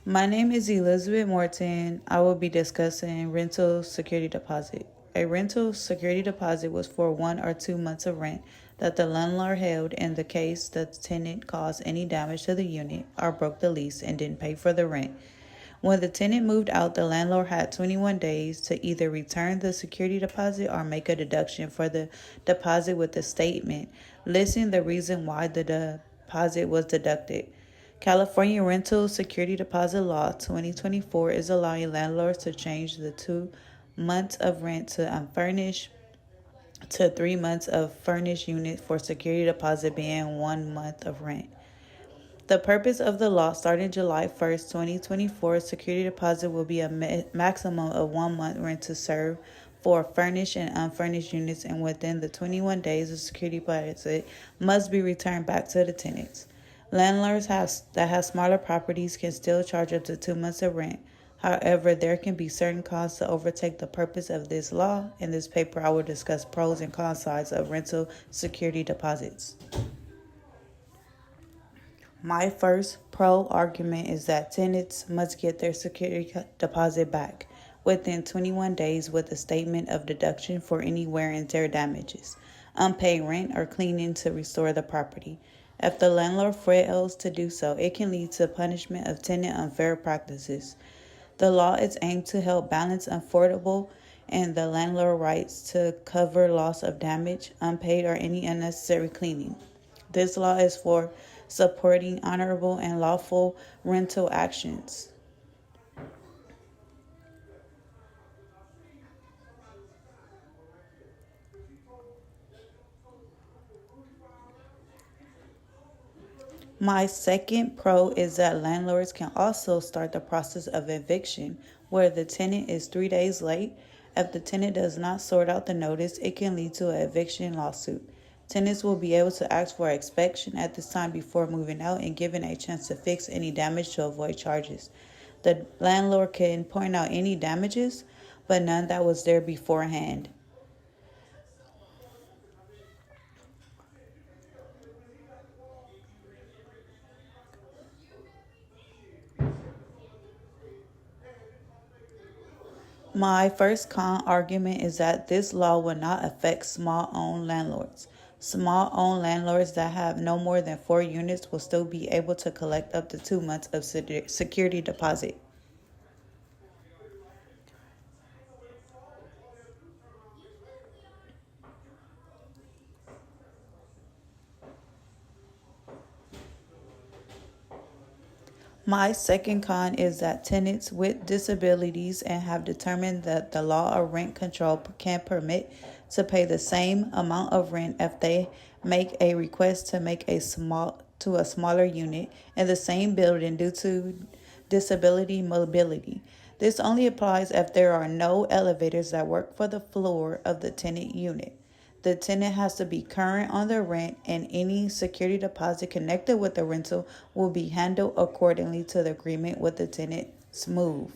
My name is Elizabeth Morton. I will be discussing rental security deposit. A rental security deposit was for 1 or 2 months of rent that the landlord held in the case the tenant caused any damage to the unit or broke the lease and didn't pay for the rent. When the tenant moved out, the landlord had 21 days to either return the security deposit or make a deduction for the deposit with a statement listing the reason why the deposit was deducted. California Rental Security Deposit Law 2024 is allowing landlords to change the 2 months of rent to unfurnished to 3 months of furnished unit for security deposit being 1 month of rent. The purpose of the law starting July 1st, 2024, security deposit will be a maximum of 1 month rent to serve for furnished and unfurnished units, and within the 21 days, the security deposit must be returned back to the tenants. Landlords that have smaller properties can still charge up to 2 months of rent. However, there can be certain costs to overtake the purpose of this law. In this paper, I will discuss pros and cons sides of rental security deposits. My first pro argument is that tenants must get their security deposit back within 21 days with a statement of deduction for any wear and tear damages, unpaid rent, or cleaning to restore the property. If the landlord fails to do so, it can lead to punishment of tenant unfair practices. The law is aimed to help balance affordable and the landlord rights to cover loss of damage, unpaid, or any unnecessary cleaning. This law is for supporting honorable and lawful rental actions. My second pro is that landlords can also start the process of eviction where the tenant is 3 days late. If the tenant does not sort out the notice, it can lead to an eviction lawsuit. Tenants will be able to ask for inspection at this time before moving out and given a chance to fix any damage to avoid charges. The landlord can point out any damages, but none that was there beforehand. My first con argument is that this law will not affect small-owned landlords. Small-owned landlords that have no more than 4 units will still be able to collect up to 2 months of security deposit. My second con is that tenants with disabilities and have determined that the law of rent control can permit to pay the same amount of rent if they make a request to make a smaller unit in the same building due to disability mobility. This only applies if there are no elevators that work for the floor of the tenant unit. The tenant has to be current on their rent, and any security deposit connected with the rental will be handled accordingly to the agreement with the tenant. Smooth.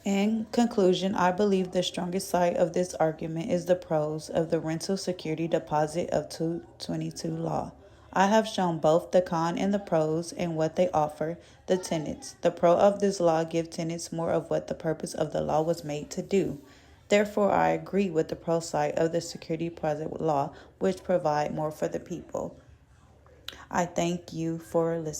In conclusion, I believe the strongest side of this argument is the pros of the rental security deposit of 222 law. I have shown both the con and the pros and what they offer the tenants. The pro of this law gives tenants more of what the purpose of the law was made to do. Therefore, I agree with the pro side of the security deposit law, which provide more for the people. I thank you for listening.